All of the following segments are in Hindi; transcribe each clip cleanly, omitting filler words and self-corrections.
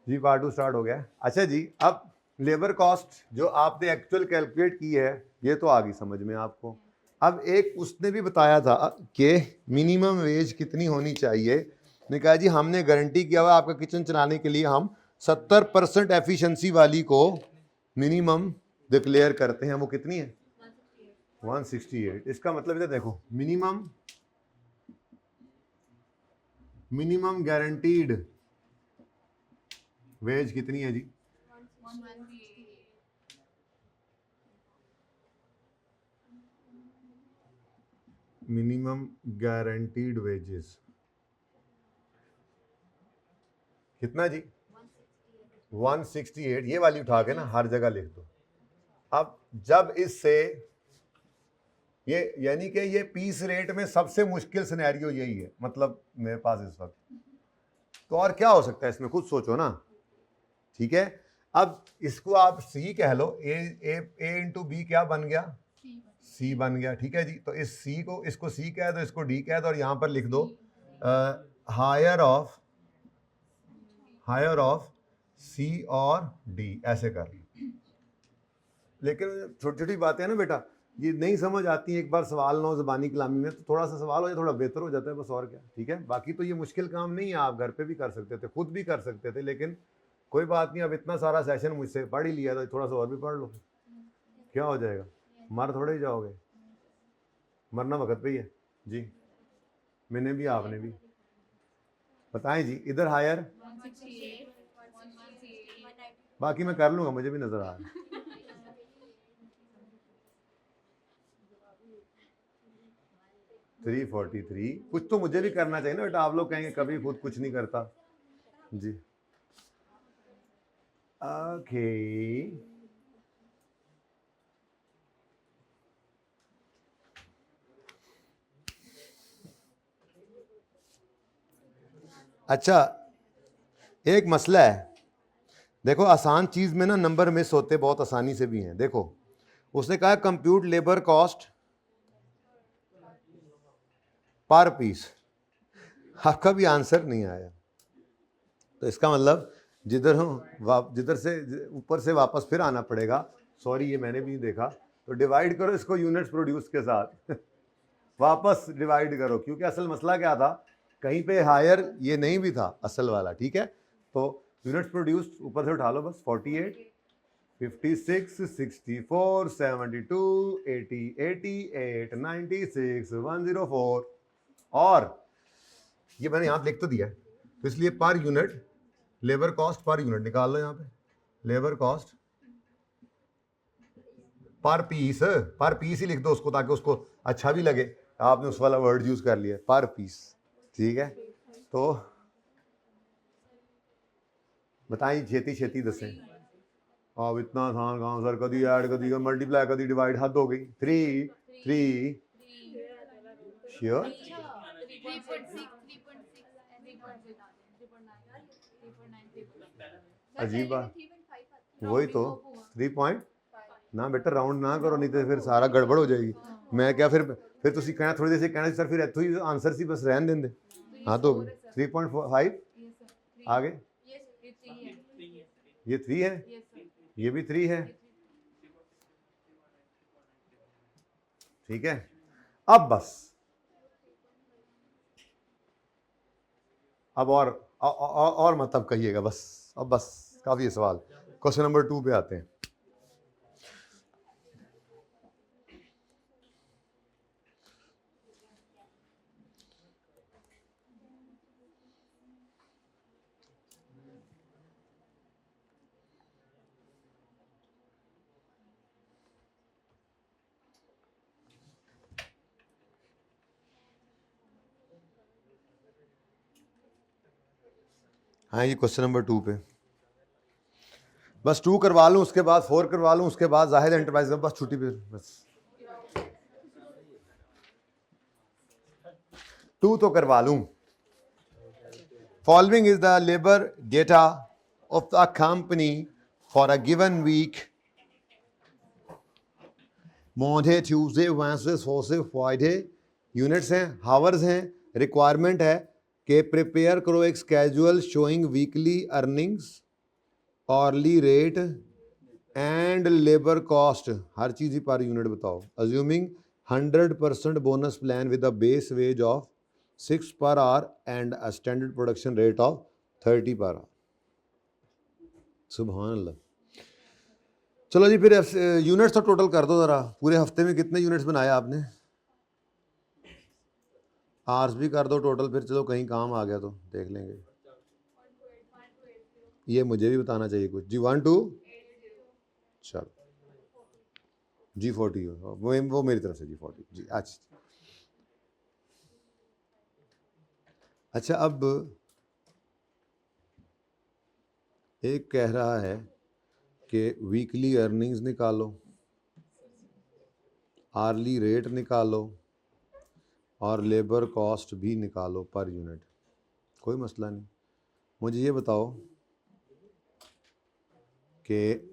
जी पार्ट 2 स्टार्ट हो गया। अच्छा जी, अब लेबर कॉस्ट जो आपने एक्चुअल कैलकुलेट की है ये तो आ गई समझ में आपको। अब एक उसने भी बताया था कि मिनिमम वेज कितनी होनी चाहिए। ने कहा जी हमने गारंटी किया हुआ आपका किचन चलाने के लिए हम 70% एफिशिएंसी वाली को मिनिमम डिक्लेयर करते हैं। वो कितनी है? 168। इसका मतलब इधर देखो, मिनिमम गारंटीड वेज कितनी है जी? मिनिमम गारंटीड वेजेस कितना जी? 168। ये वाली उठा के ना हर जगह लिख दो। अब जब इससे ये यानी कि ये पीस रेट में सबसे मुश्किल सिनेरियो यही है, मतलब मेरे पास इस वक्त। तो और क्या हो सकता है इसमें, खुद सोचो ना। ठीक है, अब इसको आप सी कह लो। ए इंटू बी क्या बन गया? सी बन गया। ठीक है जी, तो इस सी को, इसको सी कह दो, इसको डी कह दो, और यहां पर लिख दो हायर ऑफ सी और डी, ऐसे कर लो। लेकिन छोटी छोटी बातें हैं ना बेटा, ये नहीं समझ आती है। एक बार सवाल ना हो ज़बानी कलामी में तो थोड़ा सा सवाल हो जाए, थोड़ा बेहतर हो जाता है, बस और क्या। ठीक है, बाकी तो ये मुश्किल काम नहीं है, आप घर पे भी कर सकते थे, खुद भी कर सकते थे, लेकिन कोई बात नहीं। अब इतना सारा सेशन मुझसे पढ़ ही लिया तो थोड़ा सा और भी पढ़ लो, क्या हो जाएगा, मर थोड़े ही जाओगे। मरना वक्त पे ही है जी। मैंने भी, आपने भी। बताएं जी, इधर हायर, बाकी मैं कर लूंगा, मुझे भी नजर आ रहा है। $343। कुछ तो मुझे भी करना चाहिए ना बेटा, आप लोग कहेंगे कभी खुद कुछ नहीं करता जी। ओके, अच्छा एक मसला है, देखो आसान चीज में ना नंबर मिस होते बहुत आसानी से भी हैं। देखो उसने कहा compute labour cost per piece, आपका भी आंसर नहीं आया। तो इसका मतलब जिधर हम जिधर से ऊपर से वापस फिर आना पड़ेगा। सॉरी, ये मैंने भी नहीं देखा। तो डिवाइड करो इसको यूनिट्स प्रोड्यूस के साथ वापस डिवाइड करो, क्योंकि असल मसला क्या था, कहीं पे हायर ये नहीं भी था असल वाला। ठीक है, तो यूनिट्स प्रोड्यूस ऊपर से उठा लो बस। 48, 56, 64, 72, 80, 88, 96, 104। और ये मैंने यहाँ लिख तो दिया है, तो इसलिए पर unit labour cost per unit निकाल लो। यहाँ पे लेबर कॉस्ट पर पीस ही लिख दो उसको, ताकि उसको अच्छा भी लगे, आपने उस वाला वर्ड यूज कर लिया, पर पीस। ठीक है, तो बताइए छेती छेती दसें। अब इतना आसान कहाँ सर, कभी ऐड कभी मल्टीप्लाई कभी डिवाइड, हद हो गई। 3 श्योर, अजीब बात, वही तो 3 पॉइंट ना बेटा, राउंड ना करो, नहीं तो फिर सारा गड़बड़ हो जाएगी। मैं क्या फिर तुसी कहना थोड़ी देर से कहना सर फिर इतों ही आंसर सी बस रहन देंगे। हाँ तो 3.5 आगे, ये 3 है, ये भी 3 है। ठीक है, अब बस, अब और मतलब कहिएगा बस, अब बस काफी है सवाल। क्वेश्चन नंबर 2 पे आते हैं। हाँ, ये क्वेश्चन नंबर 2 पे बस 2 करवा लूँ, उसके बाद 4 करवा लूँ, उसके बाद जाहिद एंटरप्राइज में बस छुट्टी पे, बस 2 तो करवा लूँ। Following is the labor data of the company for a given week, Monday, Tuesday, Wednesday, Thursday, Friday। Units हैं, हावर्स हैं। रिक्वायरमेंट है कि प्रिपेयर करो एक schedule showing weekly earnings hourly rate and labour cost, हर चीज़ ही पर यूनिट बताओ। Assuming 100% bonus plan with a base wage of 6 per hour and a standard production rate of 30 per our. सुभान अल्लाह। चलो जी, फिर यूनिट्स तो टोटल कर दो ज़रा, पूरे हफ्ते में कितने यूनिट्स बनाए आपने। आवर्स भी कर दो टोटल, फिर चलो कहीं काम आ गया तो देख लेंगे। ये मुझे भी बताना चाहिए कुछ जी। 1 2 चलो G40 वो मेरी तरफ से G40 जी। अच्छा, अब एक कह रहा है कि वीकली अर्निंग्स निकालो, आर्ली रेट निकालो और लेबर कॉस्ट भी निकालो पर यूनिट। कोई मसला नहीं। मुझे ये बताओ कि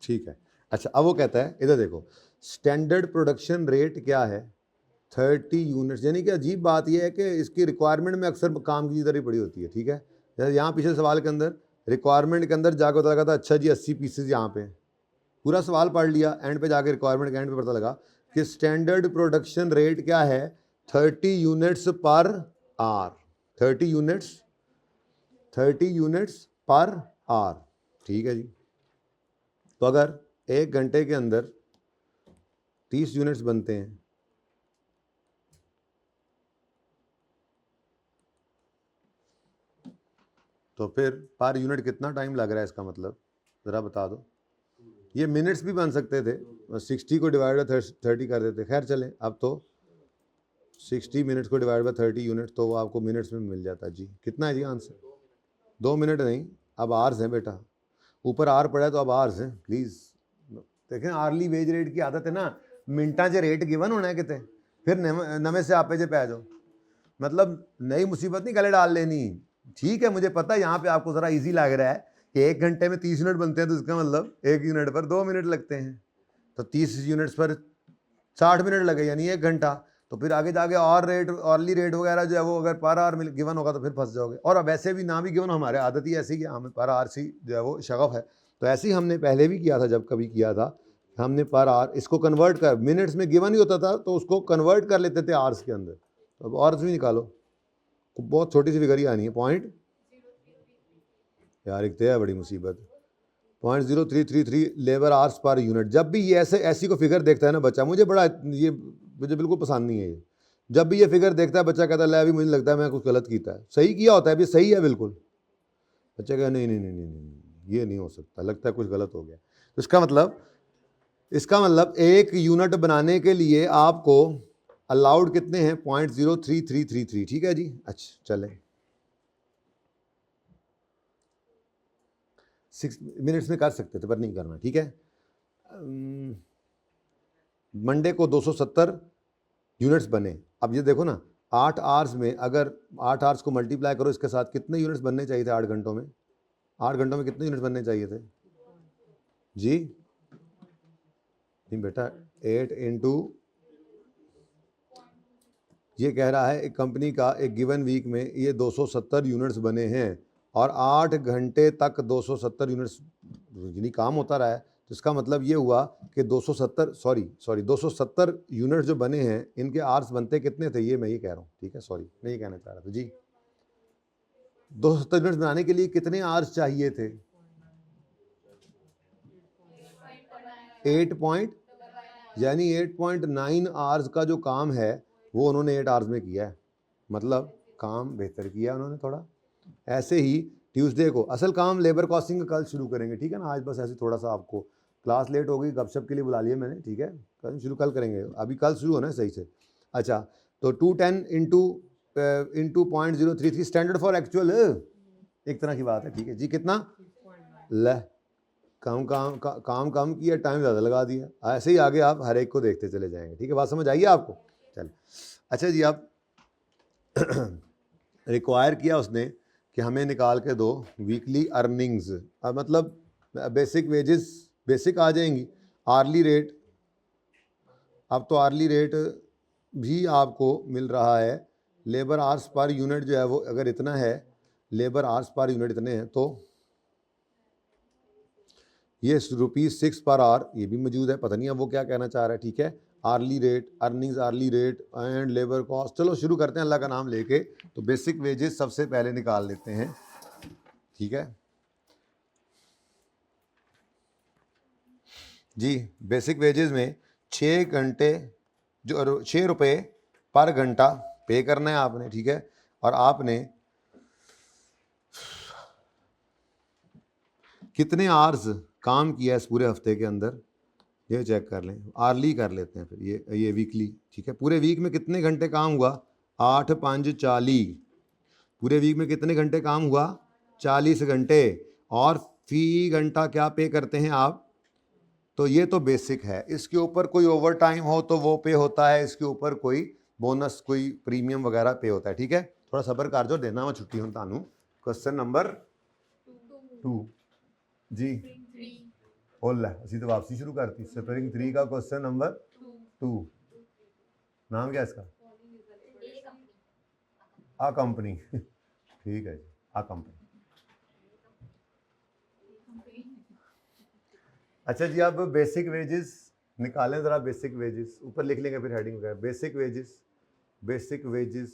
ठीक है। अच्छा, अब वो कहता है, इधर देखो, स्टैंडर्ड प्रोडक्शन रेट क्या है 30 यूनिट्स। यानी कि अजीब बात यह है कि इसकी रिक्वायरमेंट में अक्सर काम की तरह पड़ी होती है। ठीक है, जैसे यहाँ पिछले सवाल के अंदर रिक्वायरमेंट के अंदर जाकर पता लगा था, अच्छा जी 80 पीसेज यहाँ पे, पूरा सवाल पढ़ लिया, एंड पे जाके रिक्वायरमेंट के एंड पे पता लगा कि स्टैंडर्ड प्रोडक्शन रेट क्या है 30 units per hour. 30 units per hour. ठीक है जी। तो अगर 1 घंटे के अंदर 30 यूनिट्स बनते हैं तो फिर पर यूनिट कितना टाइम लग रहा है, इसका मतलब ज़रा बता दो। ये मिनट्स भी बन सकते थे, 60 को डिवाइड बाई 30 कर देते। खैर चलें, अब तो 60 मिनट्स को डिवाइड बाई 30 यूनिट तो वो आपको मिनट्स में मिल जाता है जी। कितना है जी आंसर? 2 मिनट नहीं, अब आवर्स हैं बेटा, ऊपर आर पड़ा है तो अब आवर्स हैं। प्लीज़ देखें, आर्ली वेज रेट की आदत है ना, मिनटा च रेट गिवन होना है कितने, फिर नवे से आपे जे पै जाओ। मतलब नई मुसीबत नहीं गले डाल लेनी। ठीक है, मुझे पता है यहाँ पे आपको ज़रा इजी लग रहा है कि 1 घंटे में 30 यूनिट बनते हैं, तो इसका मतलब 1 यूनिट पर 2 मिनट लगते हैं, तो 30 यूनिट्स पर 60 मिनट लगे, यानी 1 घंटा। तो फिर आगे जाके और रेट, ऑर्ली रेट वगैरह जो है वो अगर पर आवर गिवन होगा तो फिर फंस जाओगे। और अब वैसे भी ना भी गिवन, हमारे आदत ही ऐसी कि हमें पर आवर सी जो है वो शगफ है। तो ऐसे ही हमने पहले भी किया था, जब कभी किया था हमने पर आवर इसको कन्वर्ट कर, मिनट्स में गिवन ही होता था तो उसको कन्वर्ट कर लेते थे आवर्स के अंदर। तो अब आवर्स भी निकालो, बहुत छोटी सी फिगर ही आनी है, पॉइंट यार एक तो है बड़ी मुसीबत, 0.0333 लेबर आवर्स पर यूनिट। जब भी ये ऐसी को फिगर देखता है ना बच्चा, मुझे बिल्कुल पसंद नहीं है ये। जब भी ये फिगर देखता है बच्चा कहता है, ले अभी मुझे लगता है मैं कुछ गलत किया है। सही किया होता है, अभी सही है बिल्कुल। बच्चा कहता नहीं नहीं नहीं नहीं नहीं ये नहीं हो सकता, लगता है कुछ गलत हो गया। तो इसका मतलब 1 यूनिट बनाने के लिए आपको अलाउड कितने हैं? 0.03333। ठीक है जी। अच्छा चलें, 6 मिनट्स में कर सकते थे पर नहीं करना। ठीक है, मंडे को 270 यूनिट्स बने। अब ये देखो ना, 8 आवर्स में अगर 8 आवर्स को मल्टीप्लाई करो इसके साथ, कितने यूनिट्स बनने चाहिए थे 8 घंटों में? 8 घंटों में कितने यूनिट्स बनने चाहिए थे जी? नहीं बेटा, 8 इंटू, ये कह रहा है एक कंपनी का एक गिवन वीक में ये 270 यूनिट्स बने हैं और 8 घंटे तक 270 यूनिट्स यानी काम होता रहा है। तो इसका मतलब ये हुआ कि 270 यूनिट्स जो बने हैं, इनके आवर्स बनते कितने थे, ये मैं ये कह रहा हूँ। ठीक है, सॉरी मैं ये कहना चाह रहा था जी। 270 यूनिट्स बनाने के लिए कितने आवर्स चाहिए थे? 8 पॉइंट, यानी 8.9 आवर्स का जो काम है वो उन्होंने 8 आवर्स में किया है। मतलब काम बेहतर किया उन्होंने थोड़ा। ऐसे ही ट्यूसडे को असल काम लेबर कॉस्टिंग का कल शुरू करेंगे। ठीक है ना, आज बस ऐसे थोड़ा सा आपको क्लास लेट हो गई, गपशप के लिए बुला लिया मैंने। ठीक है, कल करेंगे, अभी कल शुरू होना है सही से। अच्छा, तो 210 इंटू 0.033 स्टैंडर्ड फॉर एक्चुअल एक तरह की बात है। ठीक है जी, कितना ले काम किया, टाइम ज़्यादा लगा दिया। ऐसे ही आगे आप हर एक को देखते चले जाएंगे। ठीक है, बात समझ आइए आपको? चल अच्छा जी, आप रिक्वायर किया उसने कि हमें निकाल के दो वीकली अर्निंग्स। मतलब बेसिक वेजेस बेसिक आ जाएंगी, आर्ली रेट। अब तो आर्ली रेट भी आपको मिल रहा है, लेबर आवर्स पर यूनिट जो है वो अगर इतना है, लेबर आवर्स पर यूनिट इतने हैं, तो ये ₹6 पर आवर ये भी मौजूद है। पता नहीं अब वो क्या कहना चाह रहा है। ठीक है, hourly rate, earnings hourly rate and labour cost. चलो शुरू करते हैं अल्लाह का नाम लेके। तो बेसिक वेजेस सबसे पहले निकाल लेते हैं। ठीक है जी, बेसिक वेजेस में 6 घंटे जो 6 रुपये पर घंटा पे करना है आपने। ठीक है, और आपने कितने आवर्स काम किया इस पूरे हफ्ते के अंदर ये चेक कर लें। आर्ली कर लेते हैं फिर ये वीकली। ठीक है, पूरे वीक में कितने घंटे काम हुआ? 8 5 40। पूरे वीक में कितने घंटे काम हुआ? 40 घंटे। और फी घंटा क्या पे करते हैं आप? तो ये तो बेसिक है। इसके ऊपर कोई ओवर टाइम हो तो वो पे होता है, इसके ऊपर कोई बोनस कोई प्रीमियम वगैरह पे होता है। ठीक है, थोड़ा सबर कर जो, देना मैं छुट्टी हूँ तानू। क्वेश्चन नंबर 2 जी होल है, असी तो वापसी शुरू करती। स्प्रिंग 3 का क्वेश्चन नंबर 2। नाम क्या है इसका? आ कंपनी। ठीक है जी, आ कंपनी। अच्छा जी, अब बेसिक वेजेस निकालें ज़रा। बेसिक वेजेस ऊपर लिख लेंगे फिर हेडिंग वगैरह। बेसिक वेजेस, बेसिक वेजेस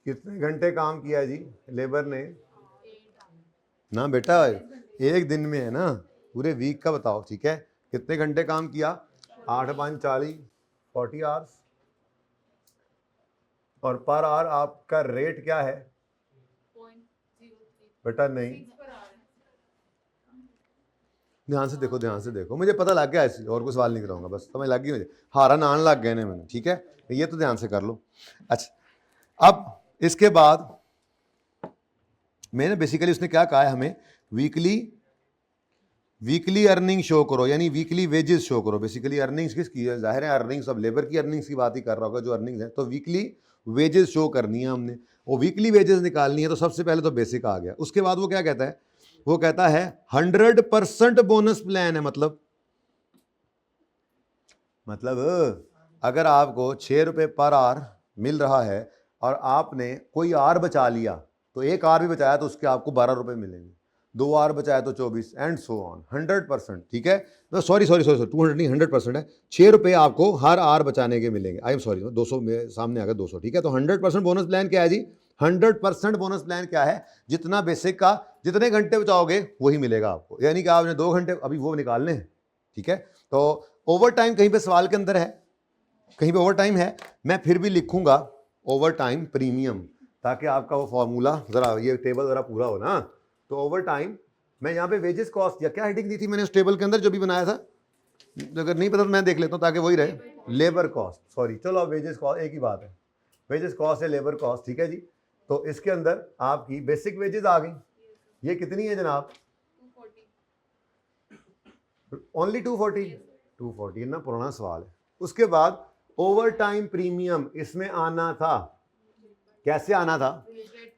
कितने घंटे काम किया जी लेबर ने? ना बेटा, एक दिन में है ना, पूरे वीक का बताओ। ठीक है, कितने घंटे काम किया? 8 5 40, 40 आवर्स। और पर आवर आपका रेट क्या है बेटा? नहीं, ध्यान से देखो, ध्यान से देखो, मुझे पता लग गया ऐसे, और कुछ सवाल नहीं कराऊंगा, बस समझ लग गई मुझे। हारा नान लग गए ने मैंने। ठीक है, ये तो ध्यान से कर लो। अच्छा, अब इसके बाद मैंने बेसिकली उसने क्या कहा है हमें? वीकली अर्निंग शो करो, यानी वीकली वेजेस शो करो। बेसिकली अर्निंग्स किसकी है? जाहिर है अर्निंग्स, अब लेबर की अर्निंग्स की बात ही कर रहा होगा जो अर्निंग्स है। तो वीकली वेजेस शो करनी है हमने, वो वीकली वेजेस निकालनी है। तो सबसे पहले तो बेसिक आ गया। उसके बाद वो क्या कहता है? वो कहता है 100% बोनस प्लान है। मतलब अगर आपको 6 रुपये पर आवर मिल रहा है और आपने कोई आर बचा लिया, तो एक आर भी बचाया तो उसके आपको 12 रुपये मिलेंगे। 2 आर बचाया तो 24 एंड सो ऑन। 100%। ठीक है, तो सॉरी 200 नहीं, 100% है। 6 रुपये आपको हर आर बचाने के मिलेंगे। आई एम सॉरी, 200 में सामने आ गया 200। ठीक है, तो 100% बोनस प्लान क्या है जी? 100% बोनस प्लान क्या है? जितना बेसिक का जितने घंटे बचाओगे वही मिलेगा आपको। यानी कि आपने 2 घंटे अभी वो निकालने हैं। ठीक है, तो ओवर टाइम कहीं पे सवाल के अंदर है, कहीं पे ओवर टाइम है, मैं फिर भी लिखूंगा ओवर टाइम प्रीमियम, ताकि आपका वो फॉर्मूला जरा ये टेबल जरा पूरा हो ना। तो ओवर टाइम मैं यहाँ पे वेजेस कॉस्ट या क्या हेडिंग दी थी मैंने उस टेबल के अंदर जो भी बनाया था? अगर नहीं पता तो मैं देख लेता हूँ ताकि वही रहे। लेबर कॉस्ट, सॉरी, चलो अब वेजेस कॉस्ट एक ही बात है। वेजेस कॉस्ट है लेबर कॉस्ट। ठीक है जी, तो इसके अंदर आपकी बेसिक वेजेस आ गई। ये कितनी है जनाब? ओनली 240 ना, पुराना सवाल है। उसके बाद ओवर टाइम प्रीमियम इसमें आना था। कैसे आना था?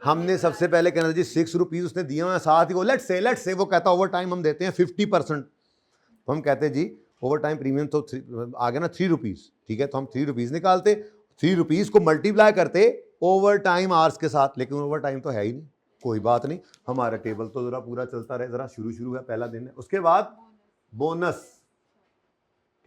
हमने सबसे पहले कहना था जी 6 रुपीज उसने दिए हैं, साथ ही वो लेट्स से वो कहता ओवर टाइम हम देते हैं 50%। तो हम कहते जी ओवर टाइम प्रीमियम तो आ गया ना 3 रुपीज। ठीक है, तो हम 3 रुपीज निकालते, 3 रुपीज को मल्टीप्लाई करते ओवर टाइम आवर्स के साथ। लेकिन ओवर टाइम तो है ही नहीं। कोई बात नहीं, हमारा टेबल तो जरा पूरा चलता रहे, जरा शुरू है, पहला दिन है। उसके बाद बोनस।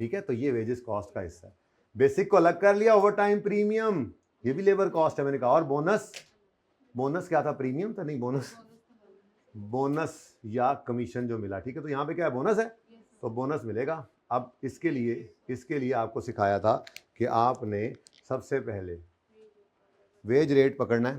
ठीक है, तो ये वेजेस कॉस्ट का हिस्सा है। बेसिक को अलग कर लिया, ओवर टाइम प्रीमियम ये भी लेबर कॉस्ट है मैंने कहा। और बोनस क्या था? प्रीमियम था नहीं, बोनस या कमीशन जो मिला। ठीक है, तो यहाँ पे क्या है? बोनस है, तो बोनस मिलेगा। अब इसके लिए आपको सिखाया था कि आपने सबसे पहले वेज रेट पकड़ना है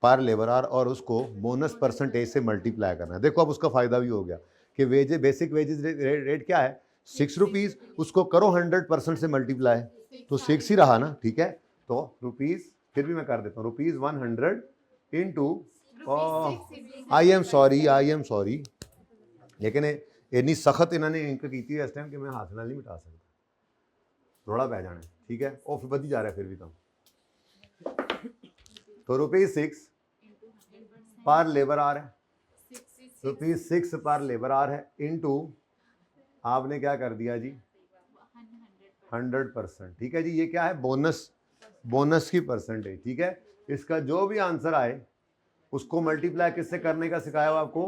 पर लेबर आवर और उसको बोनस परसेंटेज से मल्टीप्लाई करना है। देखो अब उसका फायदा भी हो गया कि बेसिक वेजेस रेट क्या है? 6 रुपीज, उसको करो 100% से मल्टीप्लाई तो 6 ही रहा ना। ठीक है, तो रुपीज, फिर भी मैं कर देता हूँ, ₹100 इंटू, आई एम सॉरी, लेकिन इन्नी सख्त इन्होंने इंक की थी इस टाइम कि मैं हाथ नाल नहीं मिटा सकता, थोड़ा पै जाना। ठीक है, और बधी जा रहा है फिर भी काम। तो ₹6 पर लेबर आर है, ₹6 पर लेबर आर है, इनटू आपने क्या कर दिया जी 100%। ठीक है जी, ये क्या है, बोनस की परसेंटेज। ठीक है, इसका जो भी आंसर आए उसको मल्टीप्लाई किससे करने का सिखाया हुआ आपको,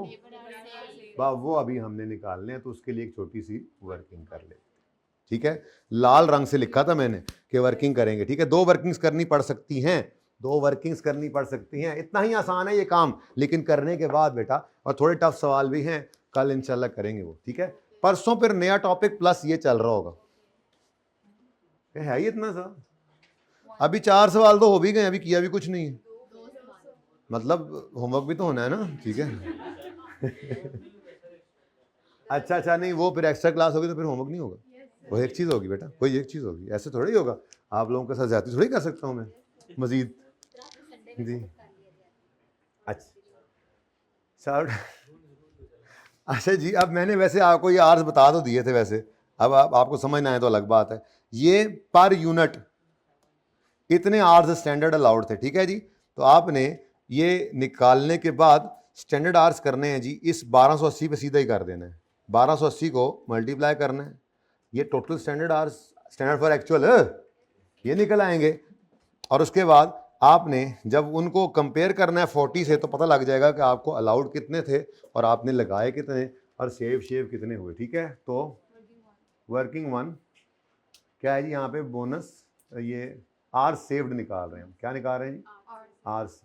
वो अभी हमने निकालने हैं, तो उसके लिए एक छोटी सी वर्किंग कर ले। ठीक है, लाल रंग से लिखा था मैंने कि वर्किंग करेंगे। ठीक है, 2 वर्किंग्स करनी पड़ सकती हैं, 2 वर्किंग्स करनी पड़ सकती हैं। इतना ही आसान है ये काम, लेकिन करने के बाद बेटा, और थोड़े टफ सवाल भी हैं, कल इंशाल्लाह करेंगे वो। ठीक है, परसों फिर नया टॉपिक प्लस ये चल रहा होगा। है ही इतना सा, अभी 4 सवाल तो हो भी गए, अभी किया भी कुछ नहीं है, मतलब होमवर्क भी तो होना है ना। ठीक है अच्छा नहीं, वो फिर एक्स्ट्रा क्लास होगी तो फिर होमवर्क नहीं होगा, वो एक चीज़ होगी बेटा, कोई एक चीज़ होगी, ऐसे थोड़ी होगा। आप लोगों के साथ ज्यादा थोड़ी कर सकता हूँ मैं मजीद जी। अच्छा अच्छा जी, अब मैंने वैसे आपको ये आर्स बता तो दिए थे, वैसे अब आपको समझना है तो अलग बात है। ये पर यूनिट इतने आर्स स्टैंडर्ड अलाउड थे। ठीक है जी, तो आपने ये निकालने के बाद स्टैंडर्ड आर्स करने हैं जी, इस 1280 पे सीधा ही कर देना है, 1280 को मल्टीप्लाई करना है, ये total standard hours, standard for actual ये निकल आएंगे। और उसके बाद आपने जब उनको कंपेयर करना है 40 से, तो पता लग जाएगा कि आपको अलाउड कितने थे और आपने लगाए कितने और सेव कितने हुए। ठीक है, तो वर्किंग 1 क्या है जी, यहाँ पे बोनस, ये आर सेव्ड निकाल रहे हैं हम। क्या निकाल रहे हैं जी, आर्स।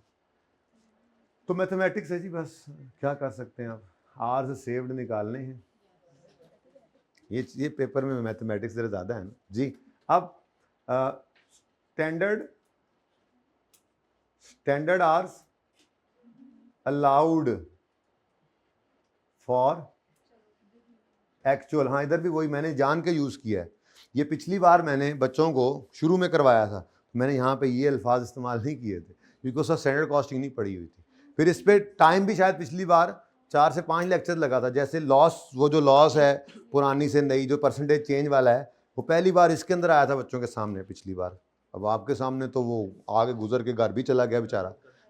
तो मैथमेटिक्स है जी, बस क्या कर सकते हैं आप, आर्स सेव्ड निकालने हैं। ये पेपर में मैथमेटिक्स जरा ज़्यादा है ना जी। अब standard hours allowed for actual, हाँ इधर भी वही मैंने जान के यूज़ किया है। ये पिछली बार मैंने बच्चों को शुरू में करवाया था, मैंने यहाँ पे ये अल्फाज इस्तेमाल नहीं किए थे क्योंकि उसका स्टैंडर्ड कॉस्टिंग नहीं पड़ी हुई थी। फिर इस पर टाइम भी शायद पिछली बार 4 से 5 लेक्चर लगा था। जैसे लॉस, वो जो लॉस है पुरानी से नई, जो परसेंटेज चेंज वाला है, वो पहली बार इसके अंदर आया था बच्चों के सामने पिछली बार। अब आपके सामने तो वो आगे गुजर के घर भी चला गया बेचारा।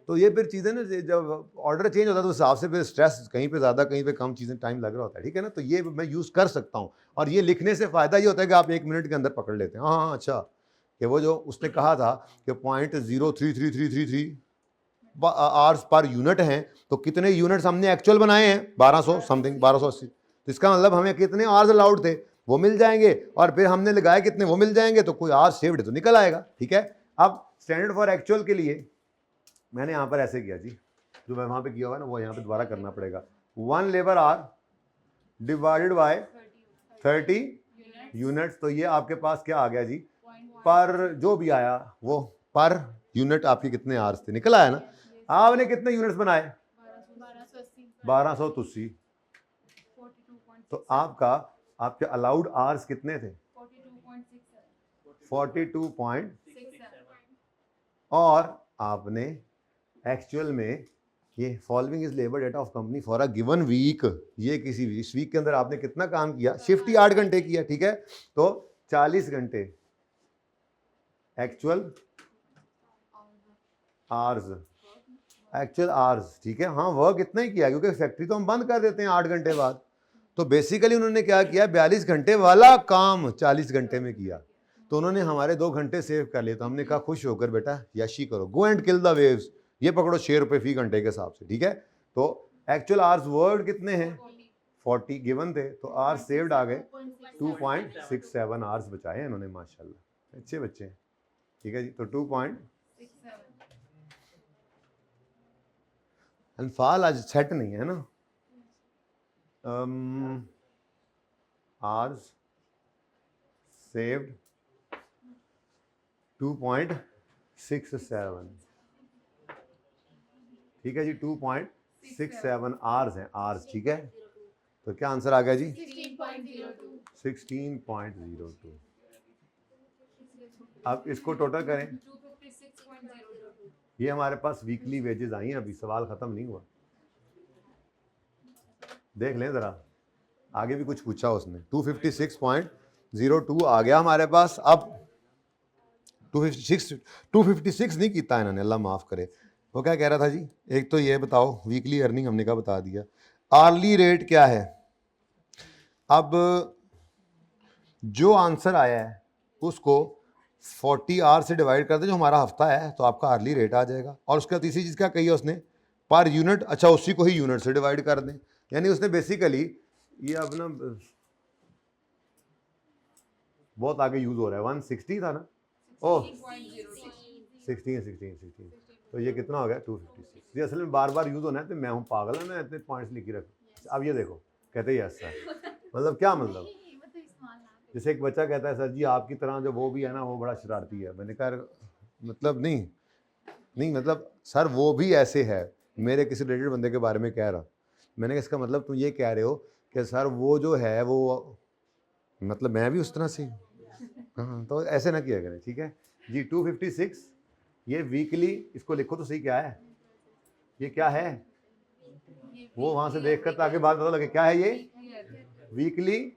तो ये फिर चीज़ें ना, जब ऑर्डर चेंज होता है तो उस हिसाब से फिर स्ट्रेस कहीं पे ज़्यादा कहीं पे कम, चीज़ें टाइम लग रहा होता है। ठीक है ना, तो ये मैं यूज़ कर सकता हूँ। और ये लिखने से फ़ायदा ये होता है कि आप 1 मिनट के अंदर पकड़ लेते हैं। हाँ अच्छा, कि वो जो उसने कहा था कि 0.03333 आवर्स पर यूनिट हैं, तो कितने यूनिट्स हमने एक्चुअल बनाए हैं, 1200 समथिंग, 1280। तो इसका मतलब हमें कितने आवर्स अलाउड थे वो मिल जाएंगे, और फिर हमने लगाए कितने वो मिल जाएंगे, तो कोई आवर्स सेव्ड तो निकल आएगा। ठीक है, अब स्टैंडर्ड फॉर एक्चुअल के लिए मैंने यहाँ पर ऐसे किया जी, जो मैं वहाँ पे किया हुआ ना वो यहाँ पे दोबारा करना पड़ेगा। 1 labour our divided by 30 units, तो ये आपके पास क्या आ गया जी, पर जो भी आया वो पर यूनिट आपके कितने आवर्स थे निकल आया ना। आपने कितने यूनिट्स बनाए, 1280। तो आपके अलाउड आवर्स कितने थे, 42.6, और आपने एक्चुअल में ये following is labour data of company for a given week, ये किसी इस वीक के अंदर आपने कितना काम किया, शिफ्ट ही 8 घंटे किया। ठीक है, तो 40 घंटे एक्चुअल आवर्स, एक्चुअल आवर्स। ठीक है, हाँ वर्क इतना ही किया क्योंकि फैक्ट्री तो हम बंद कर देते हैं 8 घंटे बाद। तो बेसिकली उन्होंने क्या किया, 42 घंटे वाला काम 40 घंटे में किया, तो उन्होंने हमारे 2 घंटे सेव कर लिए। तो हमने कहा खुश होकर बेटा यशी करो, go and kill the waves, ये पकड़ो 6 रुपये फी घंटे के हिसाब से। ठीक है, तो एक्चुअल आवर्स वर्ड कितने हैं, 40 गिवन थे, तो आवर्स सेव्ड आ गए 2.67 आवर्स बचाए इन्होंने, माशाल्लाह अच्छे बच्चे हैं। ठीक है जी, तो 2.67 अनफाल आज सेट नहीं है ना, आवर्स सेव्ड 2.67। ठीक है जी, 2.67 आवर्स हैं, आवर्स। ठीक है, तो क्या आंसर आ गया जी, 16.02। अब इसको टोटल करें, ये हमारे पास वीकली वेजेस आई हैं, अभी सवाल खत्म नहीं हुआ, देख लें जरा, आगे भी कुछ पूछा उसने। 256.02 आ गया हमारे पास। अब 256 नहीं किया इन्होंने, अल्लाह माफ़ करे। वो क्या कह रहा था जी, एक तो ये बताओ वीकली अर्निंग हमने क्या बता दिया, आर्ली रेट क्या है। अब जो आंसर आया है उसको 40 आवर से डिवाइड कर दे जो हमारा हफ्ता है, तो आपका अर्ली रेट आ जाएगा। और उसके बाद तीसरी चीज़ क्या कही है उसने, पर यूनिट, अच्छा उसी को ही यूनिट से डिवाइड कर दें। यानी उसने बेसिकली ये अब ना बहुत आगे यूज हो रहा है, 160 था ना, ओह 16, तो ये कितना हो गया 256। ये असल में बार बार यूज होना है, तो मैं हूँ पागल है, मैं इतने पॉइंट्स लिख रख। अब ये देखो कहते ही ऐसा मतलब क्या मतलब, जैसे एक बच्चा कहता है सर जी आपकी तरह जो वो भी है ना वो बड़ा शरारती है। मैंने कहा मतलब नहीं मतलब सर वो भी ऐसे है, मेरे किसी रिलेटेड बंदे के बारे में कह रहा। मैंने कहा इसका मतलब तुम ये कह रहे हो कि सर वो जो है वो मतलब मैं भी उस तरह से। हाँ तो ऐसे ना किया करें, ठीक है जी। 256 ये वीकली, इसको लिखो तो सही, क्या है ये, क्या है वो वहां से देखकर ताकि बात पता लगे क्या है ये वीकली।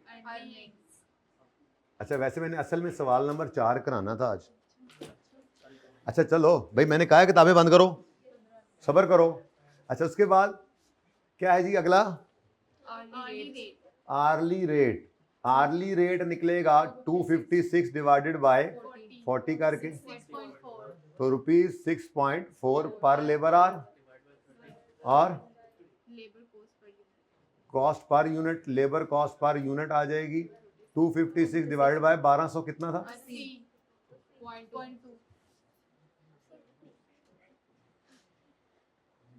अच्छा वैसे मैंने असल में सवाल नंबर 4 कराना था आज। अच्छा चलो भाई, मैंने कहा है किताबें बंद करो, सब्र करो। अच्छा उसके बाद क्या है जी अगला, आर्ली रेट। आर्ली रेट निकलेगा 256 डिवाइडेड बाय 40 करके, तो ₹6.4 पर लेबर आवर, और cost per unit, labour cost per unit आ जाएगी 256 डिवाइडेड बाय 1200 कितना था, 80.2।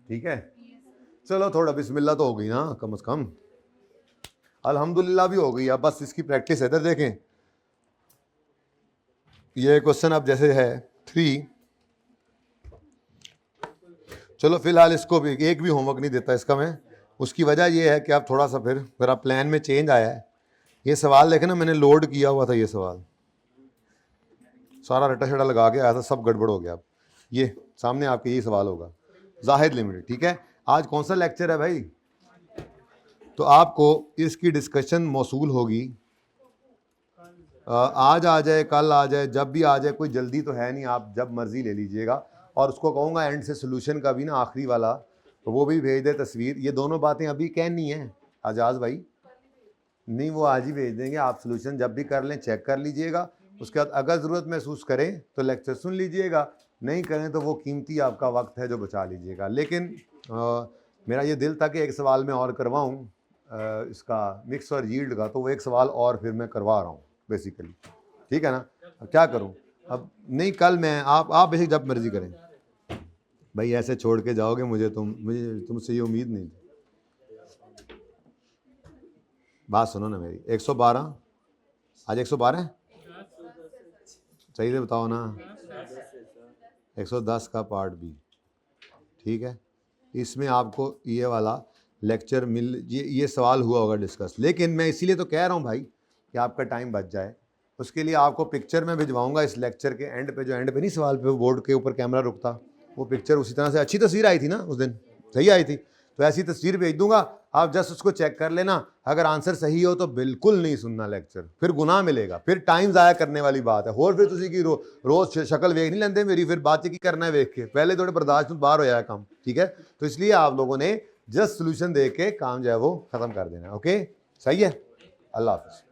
ठीक है चलो थोड़ा बिस्मिल्लाह तो हो गई ना कम से कम, अल्हम्दुलिल्लाह भी हो गई। अब बस इसकी प्रैक्टिस है। इधर देखें ये क्वेश्चन अब जैसे है 3, चलो फिलहाल इसको भी एक भी होमवर्क नहीं देता इसका मैं। उसकी वजह ये है कि अब थोड़ा सा फिर मेरा प्लान में चेंज आया है। ये सवाल देखे ना, मैंने लोड किया हुआ था, ये सवाल सारा रटा शटा लगा के आया था, सब गड़बड़ हो गया। अब ये सामने आपके यही सवाल होगा, जाहिद लिमिटेड। ठीक है आज कौन सा लेक्चर है भाई, तो आपको इसकी डिस्कशन मौसूल होगी, आज आ जाए कल आ जाए जब भी आ जाए, कोई जल्दी तो है नहीं, आप जब मर्जी ले लीजिएगा। और उसको कहूँगा एंड से सोल्यूशन का भी ना आखिरी वाला, तो वो भी भेज दे तस्वीर। ये दोनों बातें अभी कहनी है आजाज भाई, नहीं वो आज ही भेज देंगे। आप सोल्यूशन जब भी कर लें चेक कर लीजिएगा, उसके बाद अगर ज़रूरत महसूस करें तो लेक्चर सुन लीजिएगा, नहीं करें तो वो कीमती आपका वक्त है जो बचा लीजिएगा। लेकिन मेरा ये दिल था कि एक सवाल मैं और करवाऊँ इसका मिक्स और यील्ड का, तो वो एक सवाल और फिर मैं करवा रहा हूँ बेसिकली। ठीक है ना, अब क्या करूँ, अब नहीं कल मैं आप बेसिक जब मर्जी करें भाई, ऐसे छोड़ के जाओगे मुझे तुमसे ये उम्मीद नहीं थी। बात सुनो ना मेरी, 112 आज 112 सही से बताओ ना, 110 का पार्ट बी। ठीक है इसमें आपको ये वाला लेक्चर ये सवाल हुआ होगा डिस्कस। लेकिन मैं इसीलिए तो कह रहा हूँ भाई कि आपका टाइम बच जाए, उसके लिए आपको पिक्चर में भिजवाऊंगा इस लेक्चर के एंड पे, जो एंड पे नहीं सवाल पे बोर्ड के ऊपर कैमरा रुकता, वो पिक्चर उसी तरह से, अच्छी तस्वीर आई थी ना उस दिन, सही आई थी, तो ऐसी तस्वीर भेज दूंगा, आप जस्ट उसको चेक कर लेना। अगर आंसर सही हो तो बिल्कुल नहीं सुनना लेक्चर, फिर गुनाह मिलेगा, फिर टाइम ज़ाया करने वाली बात है। और फिर तुसी की रोज़ शक्ल वेख नहीं लेंदे मेरी, फिर बात की करना है वेख के, पहले थोड़े बर्दाश्त बाहर हो जाए काम। ठीक है तो इसलिए आप लोगों ने जस्ट सोल्यूशन दे के काम जो है वो ख़त्म कर देना। ओके सही है, अल्लाह हाफ़िज़।